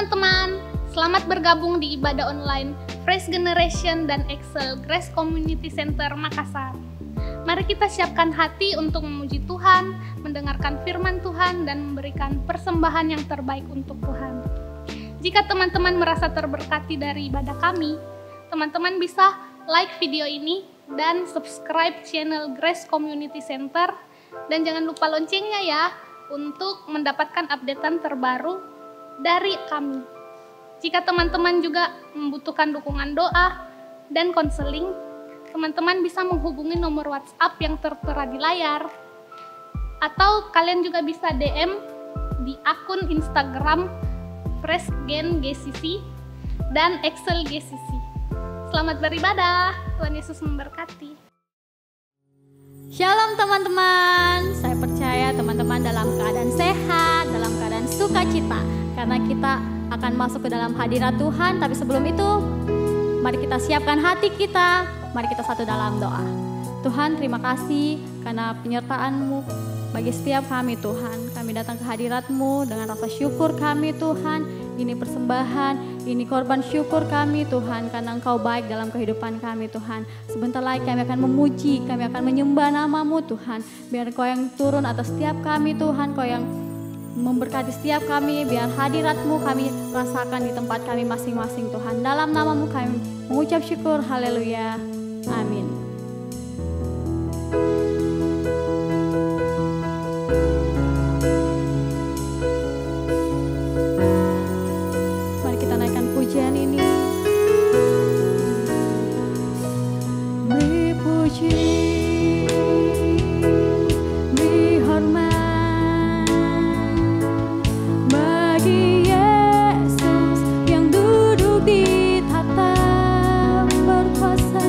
teman-teman, selamat bergabung di ibadah online Fresh Generation dan Excel Grace Community Center Makassar. Mari kita siapkan hati untuk memuji Tuhan, mendengarkan firman Tuhan, dan memberikan persembahan yang terbaik untuk Tuhan. Jika teman-teman merasa terberkati dari ibadah kami, teman-teman bisa like video ini dan subscribe channel Grace Community Center, dan jangan lupa loncengnya ya untuk mendapatkan updatean terbaru dari kami. Jika teman-teman juga membutuhkan dukungan doa dan konseling, teman-teman bisa menghubungi nomor WhatsApp yang tertera di layar, atau kalian juga bisa DM di akun Instagram Fresh Gen GCC dan Excel GCC. Selamat beribadah, Tuhan Yesus memberkati. Shalom teman-teman, saya percaya teman-teman dalam keadaan sehat, dalam keadaan sukacita, karena kita akan masuk ke dalam hadirat Tuhan. Tapi sebelum itu, mari kita siapkan hati kita, mari kita satu dalam doa. Tuhan, terima kasih karena penyertaan-Mu bagi setiap kami Tuhan. Kami datang ke hadirat-Mu dengan rasa syukur kami Tuhan. Ini persembahan, ini korban syukur kami Tuhan, karena Engkau baik dalam kehidupan kami Tuhan. Sebentar lagi kami akan memuji, kami akan menyembah nama-Mu Tuhan. Biar Engkau yang turun atas setiap kami Tuhan, Engkau yang memberkati setiap kami, biar hadirat-Mu kami rasakan di tempat kami masing-masing Tuhan. Dalam nama-Mu kami mengucap syukur, haleluya, amin. Mari kita naikkan pujian ini. Dipuji, dihormat bagi Yesus yang duduk di tahta berkuasa.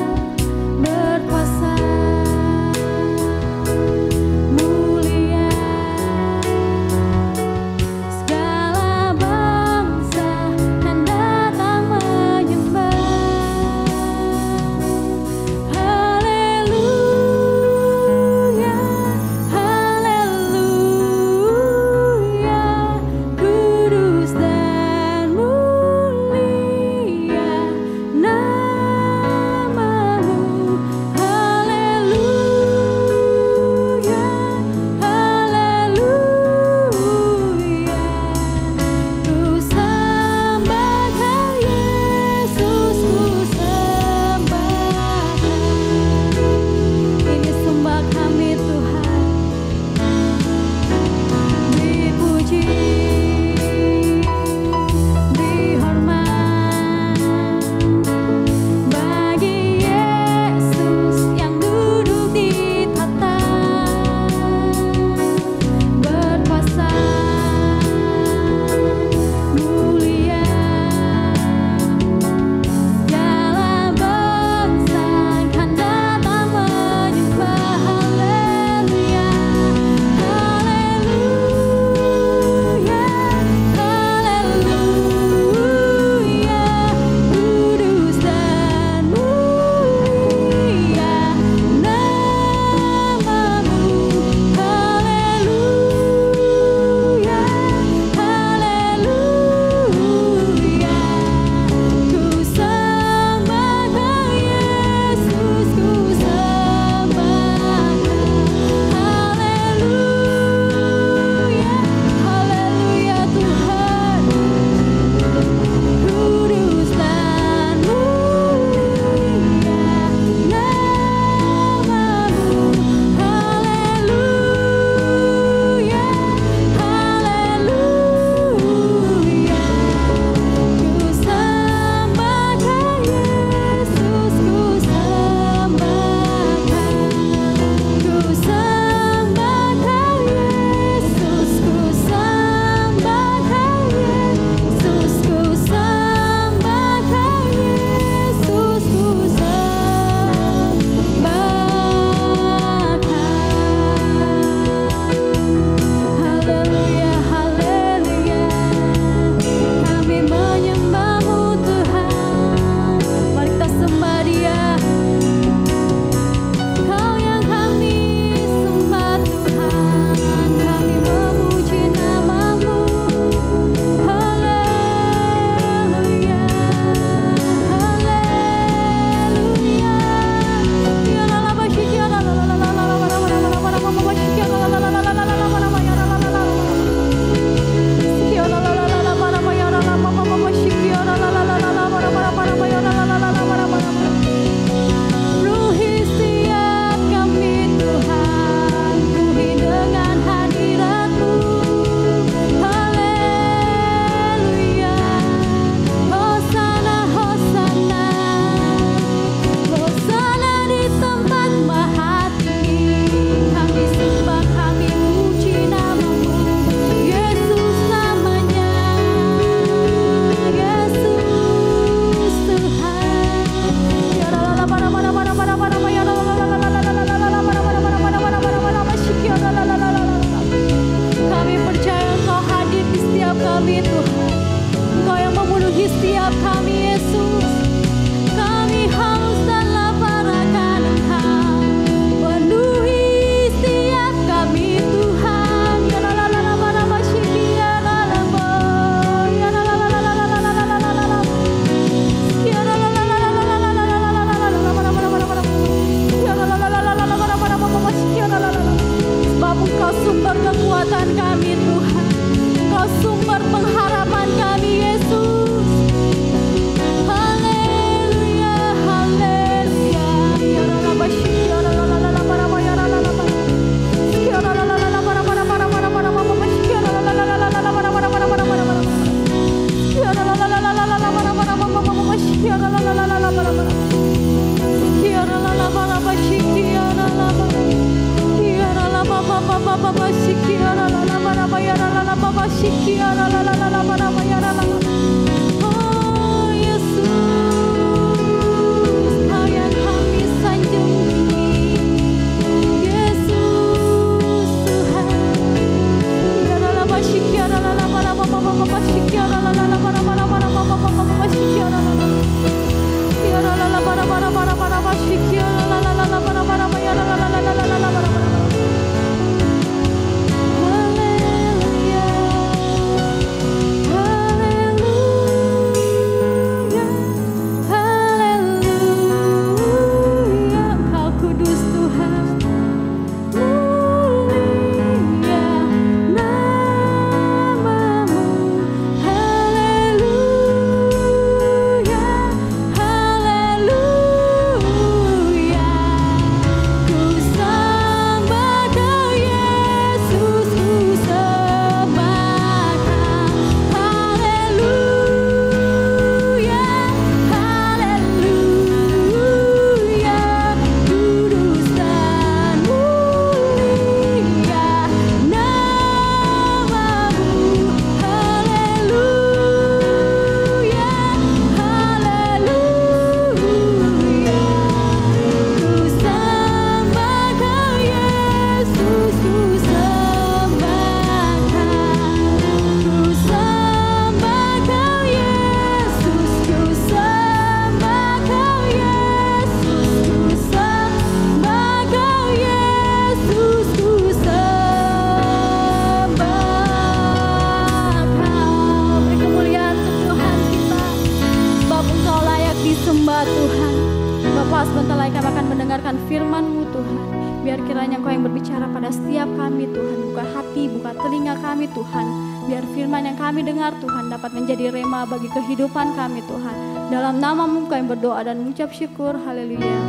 Bapa, sebentar lagi kami akan mendengarkan firman-Mu Tuhan. Biar kiranya Engkau yang berbicara pada setiap kami Tuhan. Buka hati, buka telinga kami Tuhan. Biar firman yang kami dengar Tuhan dapat menjadi rema bagi kehidupan kami Tuhan. Dalam nama-Mu kami berdoa dan mengucap syukur. Haleluya.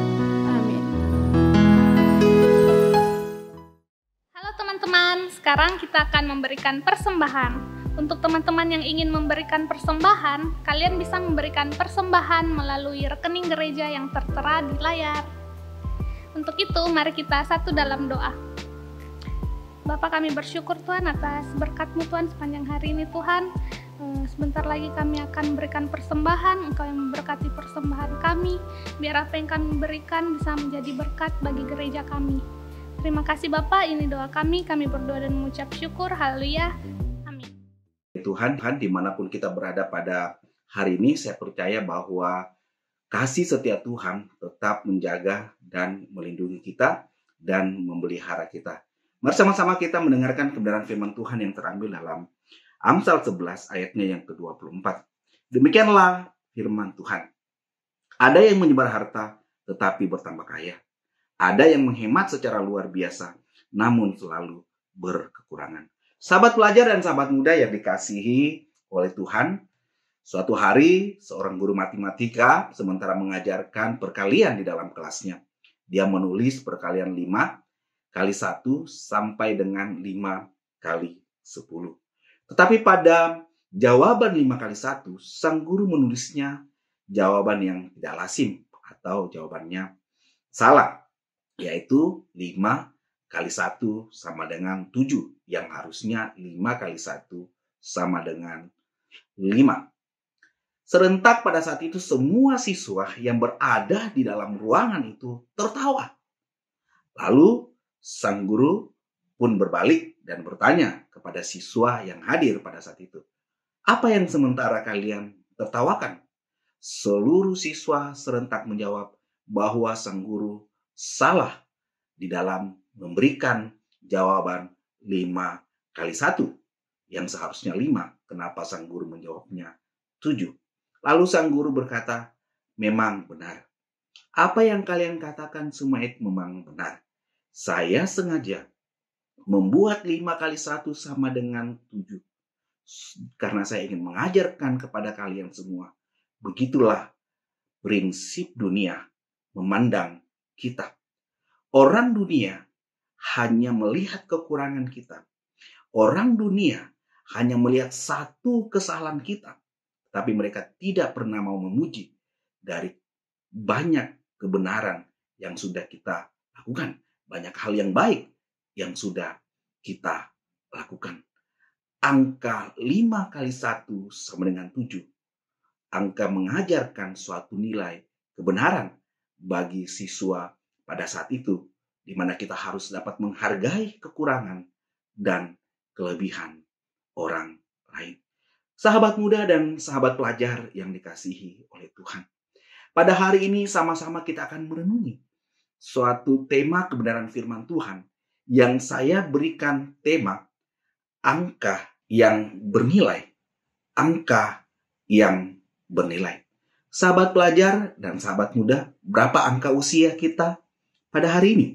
Amin. Halo teman-teman, sekarang kita akan memberikan persembahan. Untuk teman-teman yang ingin memberikan persembahan, kalian bisa memberikan persembahan melalui rekening gereja yang tertera di layar. Untuk itu, mari kita satu dalam doa. Bapa, kami bersyukur Tuhan atas berkat-Mu Tuhan sepanjang hari ini Tuhan. Sebentar lagi kami akan memberikan persembahan, Engkau yang memberkati persembahan kami, biar apa yang kami berikan bisa menjadi berkat bagi gereja kami. Terima kasih Bapak, ini doa kami berdoa dan mengucap syukur. Haleluya. Tuhan, dimanapun kita berada pada hari ini, saya percaya bahwa kasih setia Tuhan tetap menjaga dan melindungi kita dan memelihara kita. Mari sama-sama kita mendengarkan kebenaran firman Tuhan yang terambil dalam Amsal 11 ayatnya yang ke-24. Demikianlah firman Tuhan. Ada yang menyebar harta tetapi bertambah kaya. Ada yang menghemat secara luar biasa namun selalu berkekurangan. Sahabat pelajar dan sahabat muda yang dikasihi oleh Tuhan, suatu hari seorang guru matematika sementara mengajarkan perkalian di dalam kelasnya. Dia menulis perkalian 5 kali 1 sampai dengan 5 kali 10. Tetapi pada jawaban 5 kali 1, sang guru menulisnya jawaban yang tidak lazim atau jawabannya salah, yaitu 5 kali 1 sama dengan 7, yang harusnya 5 kali 1 sama dengan 5. Serentak pada saat itu semua siswa yang berada di dalam ruangan itu tertawa. Lalu sang guru pun berbalik dan bertanya kepada siswa yang hadir pada saat itu, "Apa yang sementara kalian tertawakan?" Seluruh siswa serentak menjawab bahwa sang guru salah di dalam memberikan jawaban 5 kali 1 yang seharusnya 5. Kenapa sang guru menjawabnya 7? Lalu sang guru berkata, "Memang benar. Apa yang kalian katakan semua itu memang benar. Saya sengaja membuat 5 kali 1 sama dengan 7. Karena saya ingin mengajarkan kepada kalian semua. Begitulah prinsip dunia memandang kita. Orang dunia hanya melihat kekurangan kita. Orang dunia hanya melihat satu kesalahan kita. Tapi mereka tidak pernah mau memuji dari banyak kebenaran yang sudah kita lakukan. Banyak hal yang baik yang sudah kita lakukan. Angka 5 kali 1 sama dengan 7. Angka mengajarkan suatu nilai kebenaran bagi siswa pada saat itu, di mana kita harus dapat menghargai kekurangan dan kelebihan orang lain. Sahabat muda dan sahabat pelajar yang dikasihi oleh Tuhan. Pada hari ini sama-sama kita akan merenungi suatu tema kebenaran firman Tuhan yang saya berikan tema angka yang bernilai. Angka yang bernilai. Sahabat pelajar dan sahabat muda, berapa angka usia kita pada hari ini?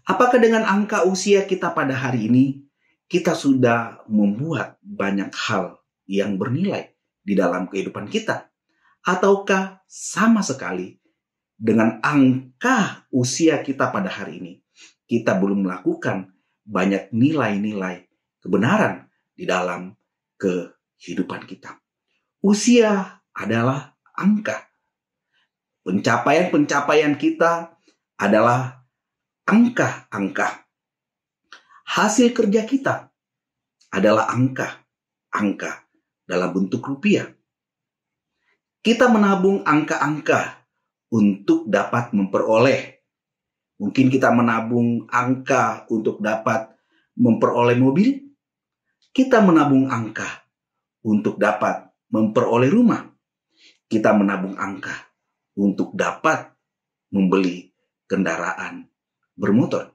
Apakah dengan angka usia kita pada hari ini, kita sudah membuat banyak hal yang bernilai di dalam kehidupan kita? Ataukah sama sekali dengan angka usia kita pada hari ini, kita belum melakukan banyak nilai-nilai kebenaran di dalam kehidupan kita? Usia adalah angka. Pencapaian-pencapaian kita adalah angka-angka. Hasil kerja kita adalah angka-angka dalam bentuk rupiah. Kita menabung angka-angka untuk dapat memperoleh. Mungkin kita menabung angka untuk dapat memperoleh mobil. Kita menabung angka untuk dapat memperoleh rumah. Kita menabung angka untuk dapat membeli kendaraan bermotor.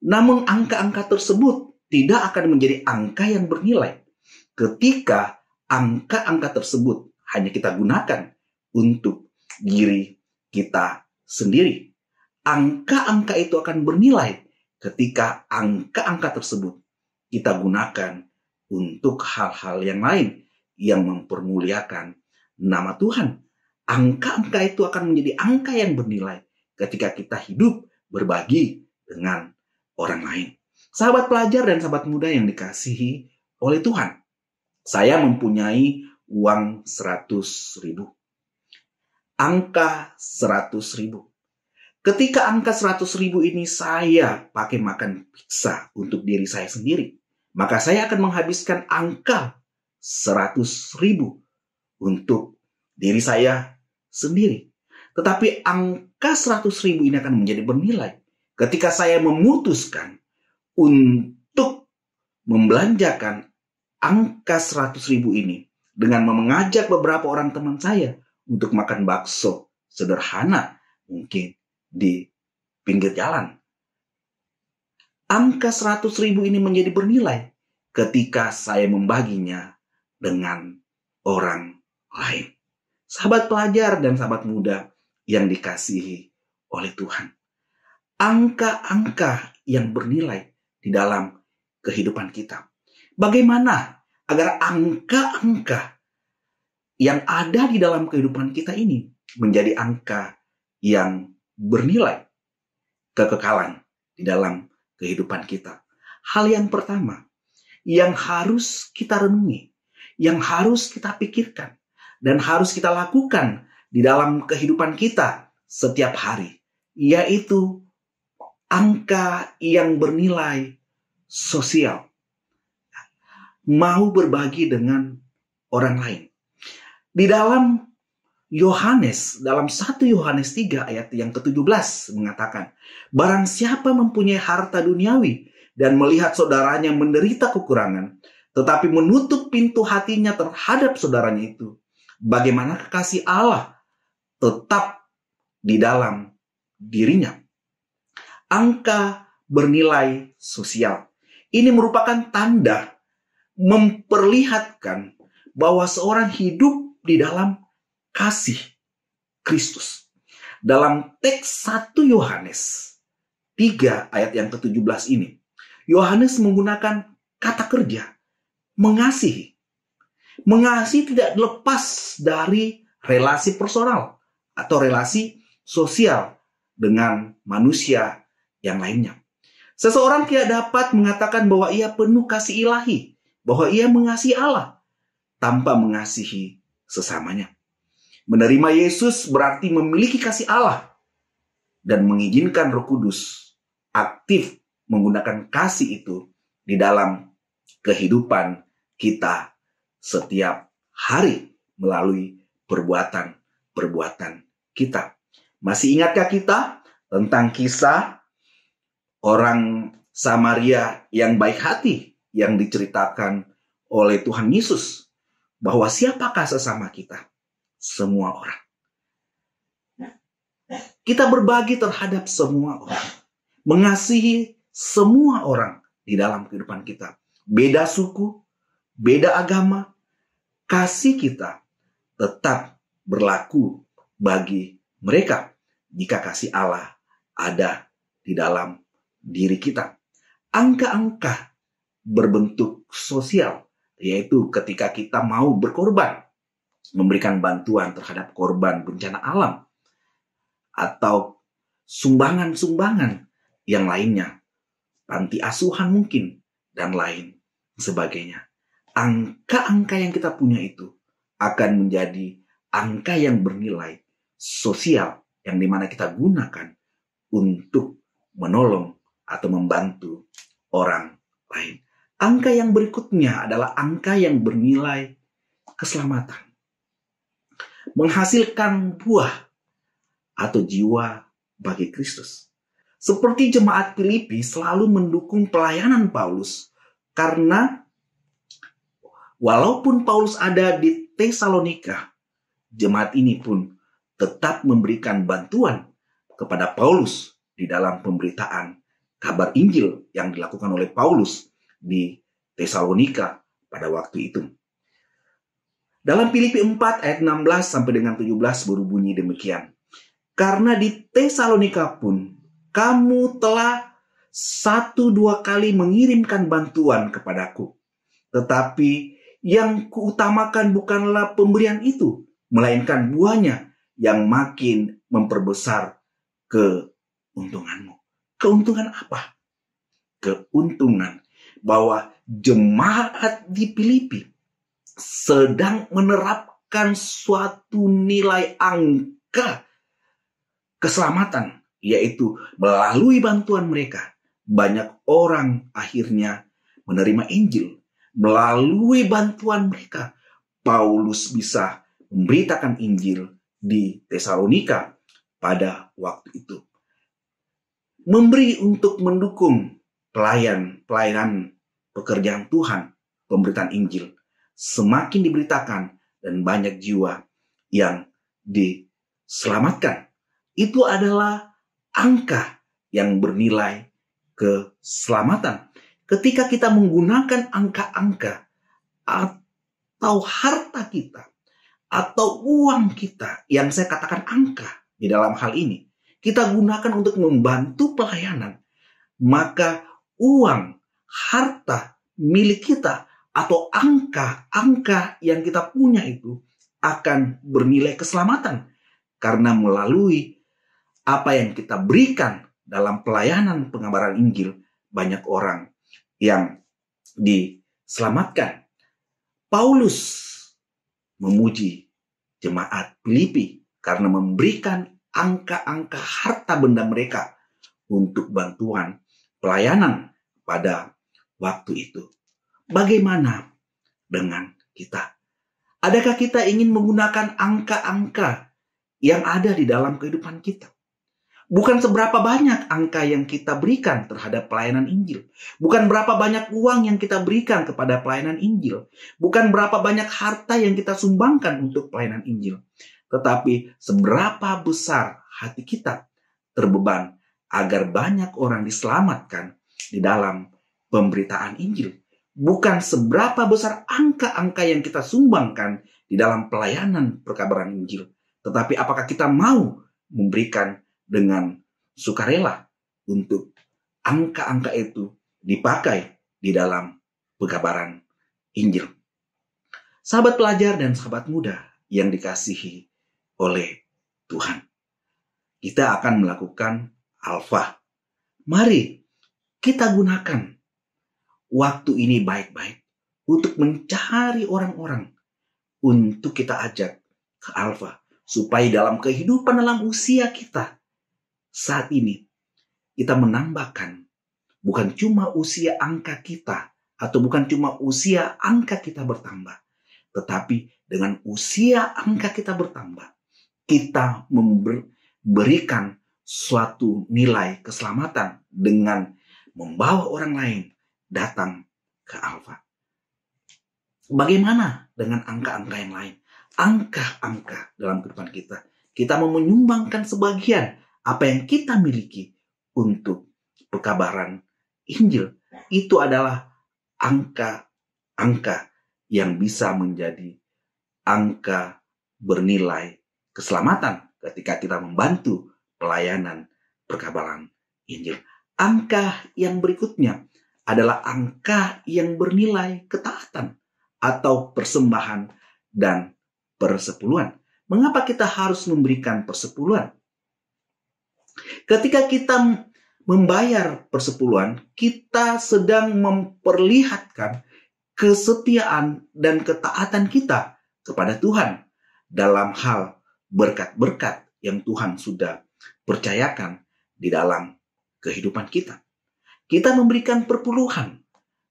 Namun angka-angka tersebut tidak akan menjadi angka yang bernilai ketika angka-angka tersebut hanya kita gunakan untuk diri kita sendiri. Angka-angka itu akan bernilai ketika angka-angka tersebut kita gunakan untuk hal-hal yang lain yang mempermuliakan nama Tuhan. Angka-angka itu akan menjadi angka yang bernilai ketika kita hidup berbagi dengan orang lain. Sahabat pelajar dan sahabat muda yang dikasihi oleh Tuhan, saya mempunyai uang 100.000. Angka 100.000. Ketika angka 100.000 ini saya pakai makan pizza untuk diri saya sendiri, maka saya akan menghabiskan angka 100.000 untuk diri saya sendiri. Tetapi angka 100.000 ini akan menjadi bernilai ketika saya memutuskan untuk membelanjakan angka 100.000 ini dengan mengajak beberapa orang teman saya untuk makan bakso sederhana mungkin di pinggir jalan. Angka 100.000 ini menjadi bernilai ketika saya membaginya dengan orang lain. Sahabat pelajar dan sahabat muda yang dikasihi oleh Tuhan, angka-angka yang bernilai di dalam kehidupan kita. Bagaimana agar angka-angka yang ada di dalam kehidupan kita ini menjadi angka yang bernilai kekekalan di dalam kehidupan kita? Hal yang pertama yang harus kita renungi, yang harus kita pikirkan, dan harus kita lakukan di dalam kehidupan kita setiap hari, yaitu angka yang bernilai sosial. Mau berbagi dengan orang lain. Di dalam Yohanes, dalam 1 Yohanes 3 ayat yang ke-17 mengatakan, barang siapa mempunyai harta duniawi dan melihat saudaranya menderita kekurangan, tetapi menutup pintu hatinya terhadap saudaranya itu, bagaimana kasih Allah tetap di dalam dirinya? Angka bernilai sosial. Ini merupakan tanda memperlihatkan bahwa seorang hidup di dalam kasih Kristus. Dalam teks 1 Yohanes 3 ayat yang ke-17 ini, Yohanes menggunakan kata kerja mengasihi. Mengasihi tidak lepas dari relasi personal atau relasi sosial dengan manusia yang lainnya. Seseorang tidak dapat mengatakan bahwa ia penuh kasih ilahi, bahwa ia mengasihi Allah tanpa mengasihi sesamanya. Menerima Yesus berarti memiliki kasih Allah dan mengizinkan Roh Kudus aktif menggunakan kasih itu di dalam kehidupan kita setiap hari melalui perbuatan-perbuatan kita. Masih ingatkah kita tentang kisah orang Samaria yang baik hati yang diceritakan oleh Tuhan Yesus? Bahwa siapakah sesama kita? Semua orang. Kita berbagi terhadap semua orang. Mengasihi semua orang di dalam kehidupan kita. Beda suku, beda agama. Kasih kita tetap berlaku bagi mereka jika kasih Allah ada di dalam diri kita. Angka-angka berbentuk sosial, yaitu ketika kita mau berkorban, memberikan bantuan terhadap korban bencana alam, atau sumbangan-sumbangan yang lainnya, panti asuhan mungkin, dan lain sebagainya. Angka-angka yang kita punya itu akan menjadi angka yang bernilai sosial, yang dimana kita gunakan untuk menolong atau membantu orang lain. Angka yang berikutnya adalah angka yang bernilai keselamatan. Menghasilkan buah atau jiwa bagi Kristus. Seperti jemaat Filipi selalu mendukung pelayanan Paulus, karena walaupun Paulus ada di Tesalonika, jemaat ini pun tetap memberikan bantuan kepada Paulus di dalam pemberitaan kabar Injil yang dilakukan oleh Paulus di Tesalonika pada waktu itu. Dalam Filipi 4 ayat 16 sampai dengan 17 berbunyi demikian. Karena di Tesalonika pun kamu telah 1-2 kali mengirimkan bantuan kepadaku. Tetapi yang kuutamakan bukanlah pemberian itu, melainkan buahnya yang makin memperbesar keuntunganmu. Keuntungan apa? Keuntungan bahwa jemaat di Filipi sedang menerapkan suatu nilai angka keselamatan, yaitu melalui bantuan mereka banyak orang akhirnya menerima Injil. Melalui bantuan mereka Paulus bisa memberitakan Injil di Tesalonika pada waktu itu. Memberi untuk mendukung pelayanan pekerjaan Tuhan, pemberitaan Injil semakin diberitakan dan banyak jiwa yang diselamatkan. Itu adalah angka yang bernilai keselamatan. Ketika kita menggunakan angka-angka atau harta kita atau uang kita, yang saya katakan angka di dalam hal ini, kita gunakan untuk membantu pelayanan, maka uang, harta milik kita atau angka-angka yang kita punya itu akan bernilai keselamatan. Karena melalui apa yang kita berikan dalam pelayanan pengabaran Injil, banyak orang yang diselamatkan. Paulus memuji jemaat Filipi karena memberikan angka-angka harta benda mereka untuk bantuan pelayanan pada waktu itu. Bagaimana dengan kita? Adakah kita ingin menggunakan angka-angka yang ada di dalam kehidupan kita? Bukan seberapa banyak angka yang kita berikan terhadap pelayanan Injil. Bukan berapa banyak uang yang kita berikan kepada pelayanan Injil. Bukan berapa banyak harta yang kita sumbangkan untuk pelayanan Injil. Tetapi seberapa besar hati kita terbeban agar banyak orang diselamatkan di dalam pemberitaan Injil. Bukan seberapa besar angka-angka yang kita sumbangkan di dalam pelayanan perkabaran Injil. Tetapi apakah kita mau memberikan dengan sukarela untuk angka-angka itu dipakai di dalam pekabaran Injil. Sahabat pelajar dan sahabat muda yang dikasihi oleh Tuhan, kita akan melakukan alfa. Mari kita gunakan waktu ini baik-baik untuk mencari orang-orang untuk kita ajak ke alfa, supaya dalam kehidupan dalam usia kita saat ini, kita menambahkan bukan cuma usia angka kita atau bukan cuma usia angka kita bertambah, tetapi dengan usia angka kita bertambah, kita memberikan suatu nilai keselamatan dengan membawa orang lain datang ke alfa. Bagaimana dengan angka-angka yang lain? Angka-angka dalam kehidupan kita. Kita mau menyumbangkan sebagian apa yang kita miliki untuk pekabaran Injil. Itu adalah angka-angka yang bisa menjadi angka bernilai keselamatan ketika kita membantu pelayanan perkabaran Injil. Angka yang berikutnya adalah angka yang bernilai ketaatan atau persembahan dan persepuluhan. Mengapa kita harus memberikan persepuluhan? Ketika kita membayar persepuluhan, kita sedang memperlihatkan kesetiaan dan ketaatan kita kepada Tuhan dalam hal berkat-berkat yang Tuhan sudah percayakan di dalam kehidupan kita. Kita memberikan perpuluhan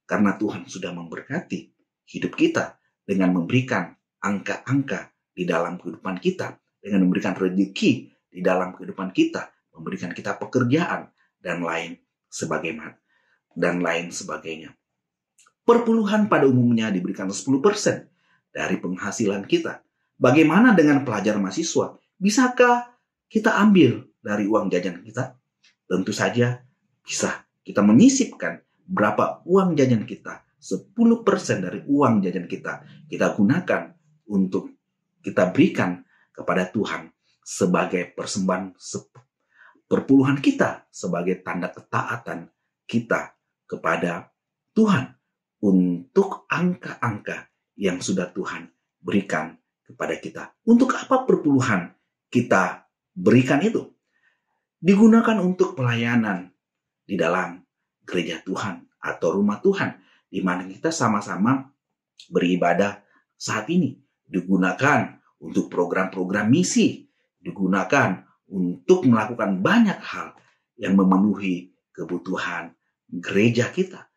karena Tuhan sudah memberkati hidup kita dengan memberikan angka-angka di dalam kehidupan kita, dengan memberikan rezeki di dalam kehidupan kita, memberikan kita pekerjaan dan lain sebagainya. Perpuluhan pada umumnya diberikan 10% dari penghasilan kita. Bagaimana dengan pelajar mahasiswa? Bisakah kita ambil dari uang jajan kita? Tentu saja bisa. Kita menyisipkan berapa uang jajan kita. 10% dari uang jajan kita gunakan untuk kita berikan kepada Tuhan sebagai persembahan perpuluhan kita, sebagai tanda ketaatan kita kepada Tuhan untuk angka-angka yang sudah Tuhan berikan kepada kita. Untuk apa perpuluhan kita berikan itu? Digunakan untuk pelayanan di dalam gereja Tuhan atau rumah Tuhan, di mana kita sama-sama beribadah saat ini. Digunakan untuk program-program misi, digunakan untuk melakukan banyak hal yang memenuhi kebutuhan gereja kita,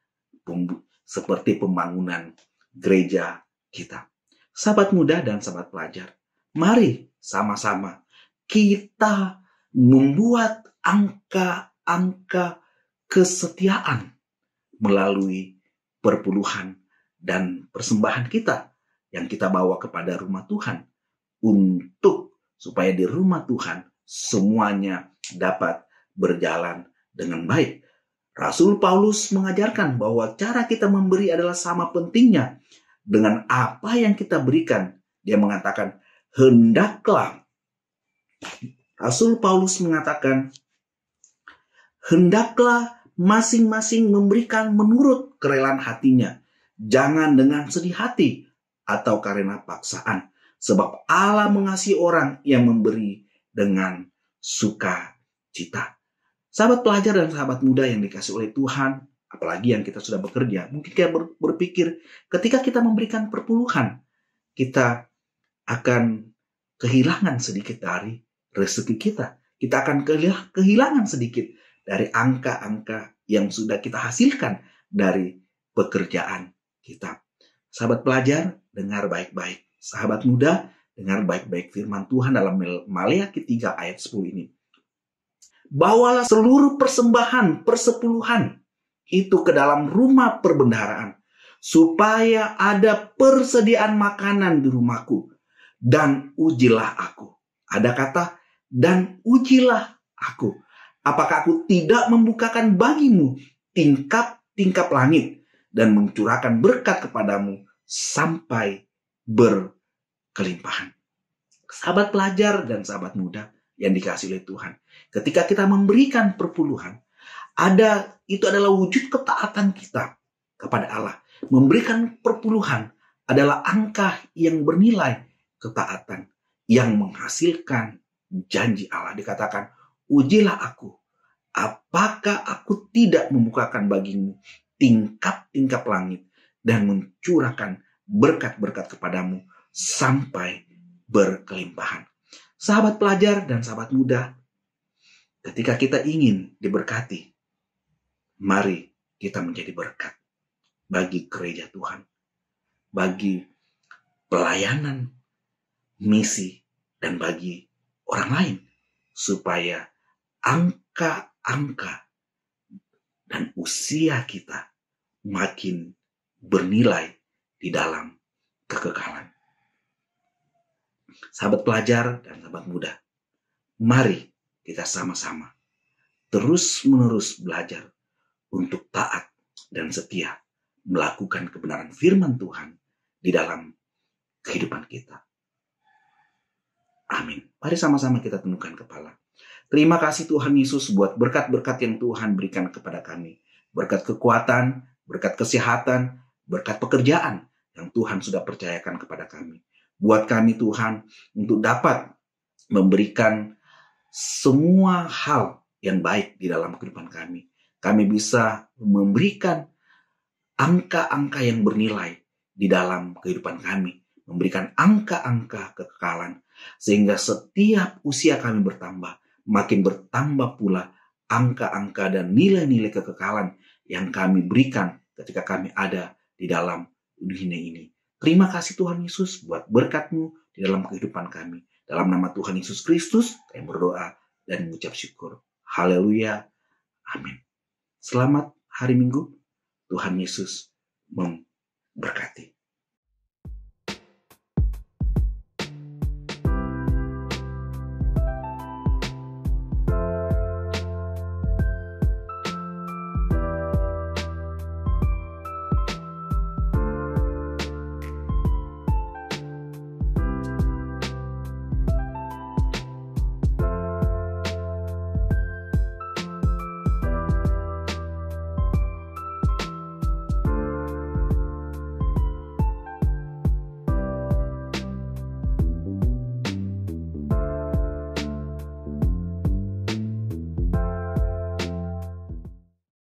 seperti pembangunan gereja kita. Sahabat muda dan sahabat pelajar, mari sama-sama kita membuat angka-angka kesetiaan melalui perpuluhan dan persembahan kita yang kita bawa kepada rumah Tuhan, untuk supaya di rumah Tuhan semuanya dapat berjalan dengan baik. Rasul Paulus mengajarkan bahwa cara kita memberi adalah sama pentingnya dengan apa yang kita berikan. Dia mengatakan, Rasul Paulus mengatakan, hendaklah masing-masing memberikan menurut kerelaan hatinya, jangan dengan sedih hati atau karena paksaan, sebab Allah mengasihi orang yang memberi dengan sukacita. Sahabat pelajar dan sahabat muda yang dikasihi oleh Tuhan, apalagi yang kita sudah bekerja, mungkin kita berpikir ketika kita memberikan perpuluhan, kita akan kehilangan sedikit dari rezeki kita. Kita akan kehilangan sedikit dari angka-angka yang sudah kita hasilkan dari pekerjaan kita. Sahabat pelajar, dengar baik-baik. Sahabat muda, dengar baik-baik firman Tuhan dalam Maleakhi 3 ayat 10 ini. Bawalah seluruh persembahan persepuluhan itu ke dalam rumah perbendaharaan, supaya ada persediaan makanan di rumahku, dan ujilah aku. Ada kata, dan ujilah aku. Apakah aku tidak membukakan bagimu tingkap-tingkap langit dan mencurahkan berkat kepadamu sampai berkelimpahan. Sahabat pelajar dan sahabat muda yang dikasihi oleh Tuhan, ketika kita memberikan perpuluhan, itu adalah wujud ketaatan kita kepada Allah. Memberikan perpuluhan adalah angka yang bernilai ketaatan yang menghasilkan janji Allah. Dikatakan, ujilah aku, apakah aku tidak membukakan bagimu tingkap-tingkap langit dan mencurahkan berkat-berkat kepadamu sampai berkelimpahan. Sahabat pelajar dan sahabat muda, ketika kita ingin diberkati, mari kita menjadi berkat bagi gereja Tuhan, bagi pelayanan, misi, dan bagi orang lain, supaya angka-angka dan usia kita makin bernilai di dalam kekekalan. Sahabat pelajar dan sahabat muda, mari kita sama-sama terus-menerus belajar untuk taat dan setia melakukan kebenaran firman Tuhan di dalam kehidupan kita. Amin. Mari sama-sama kita tundukkan kepala. Terima kasih Tuhan Yesus buat berkat-berkat yang Tuhan berikan kepada kami. Berkat kekuatan, berkat kesehatan, berkat pekerjaan yang Tuhan sudah percayakan kepada kami. Buat kami Tuhan untuk dapat memberikan semua hal yang baik di dalam kehidupan kami. Kami bisa memberikan angka-angka yang bernilai di dalam kehidupan kami. Memberikan angka-angka kekekalan. Sehingga setiap usia kami bertambah, makin bertambah pula angka-angka dan nilai-nilai kekekalan yang kami berikan ketika kami ada di dalam dunia ini. Terima kasih Tuhan Yesus buat berkat-Mu di dalam kehidupan kami. Dalam nama Tuhan Yesus Kristus, kami berdoa dan mengucap syukur. Haleluya. Amin. Selamat hari Minggu. Tuhan Yesus memberkati.